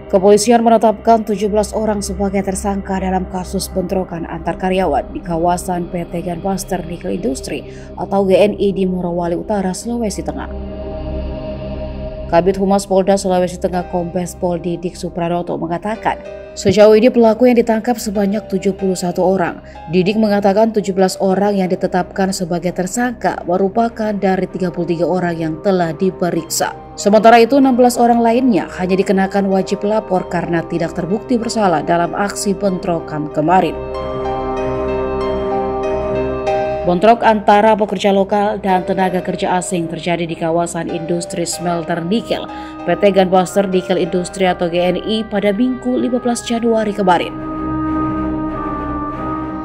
Kepolisian menetapkan 17 orang sebagai tersangka dalam kasus bentrokan antar karyawan di kawasan PT Gunbuster Nickel Industri atau GNI di Morowali Utara, Sulawesi Tengah. Kabid Humas Polda Sulawesi Tengah Kombes Pol Didik Supranoto mengatakan, sejauh ini pelaku yang ditangkap sebanyak 71 orang. Didik mengatakan 17 orang yang ditetapkan sebagai tersangka merupakan dari 33 orang yang telah diperiksa. Sementara itu 16 orang lainnya hanya dikenakan wajib lapor karena tidak terbukti bersalah dalam aksi bentrokan kemarin. Bentrok antara pekerja lokal dan tenaga kerja asing terjadi di kawasan industri smelter nikel PT Gunbuster Nickel Industri atau GNI pada Minggu 15 Januari kemarin.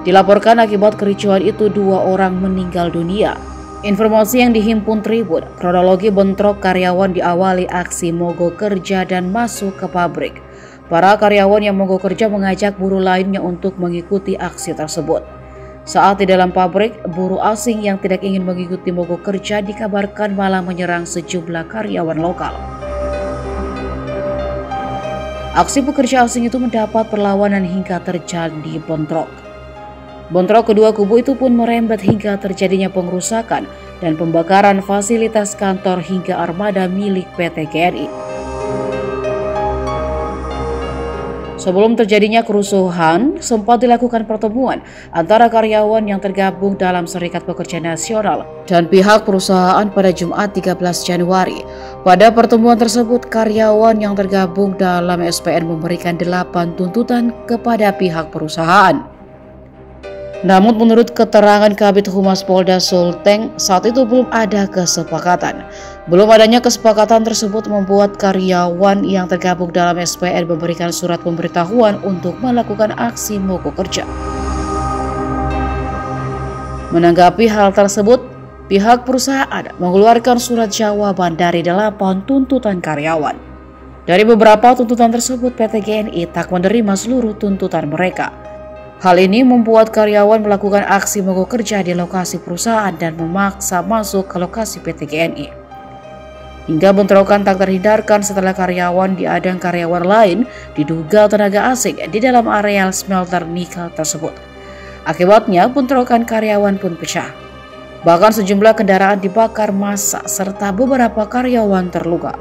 Dilaporkan akibat kericuhan itu 2 orang meninggal dunia. Informasi yang dihimpun Tribun, kronologi bentrok karyawan diawali aksi mogok kerja dan masuk ke pabrik. Para karyawan yang mogok kerja mengajak buruh lainnya untuk mengikuti aksi tersebut. Saat di dalam pabrik, buruh asing yang tidak ingin mengikuti mogok kerja dikabarkan malah menyerang sejumlah karyawan lokal. Aksi pekerja asing itu mendapat perlawanan hingga terjadi bentrok. Bentrok kedua kubu itu pun merembet hingga terjadinya pengerusakan dan pembakaran fasilitas kantor hingga armada milik PT GNI. Sebelum terjadinya kerusuhan, sempat dilakukan pertemuan antara karyawan yang tergabung dalam Serikat Pekerja Nasional dan pihak perusahaan pada Jumat 13 Januari. Pada pertemuan tersebut, karyawan yang tergabung dalam SPN memberikan 8 tuntutan kepada pihak perusahaan. Namun menurut keterangan Kabid Humas Polda Sulteng, saat itu belum ada kesepakatan. Belum adanya kesepakatan tersebut membuat karyawan yang tergabung dalam SPN memberikan surat pemberitahuan untuk melakukan aksi mogok kerja. Menanggapi hal tersebut, pihak perusahaan mengeluarkan surat jawaban dari 8 tuntutan karyawan. Dari beberapa tuntutan tersebut, PT GNI tak menerima seluruh tuntutan mereka. Hal ini membuat karyawan melakukan aksi mogok kerja di lokasi perusahaan dan memaksa masuk ke lokasi PT GNI. Hingga bentrokan tak terhindarkan setelah karyawan diadang karyawan lain diduga tenaga asing di dalam areal smelter nikel tersebut. Akibatnya bentrokan karyawan pun pecah. Bahkan sejumlah kendaraan dibakar massa serta beberapa karyawan terluka.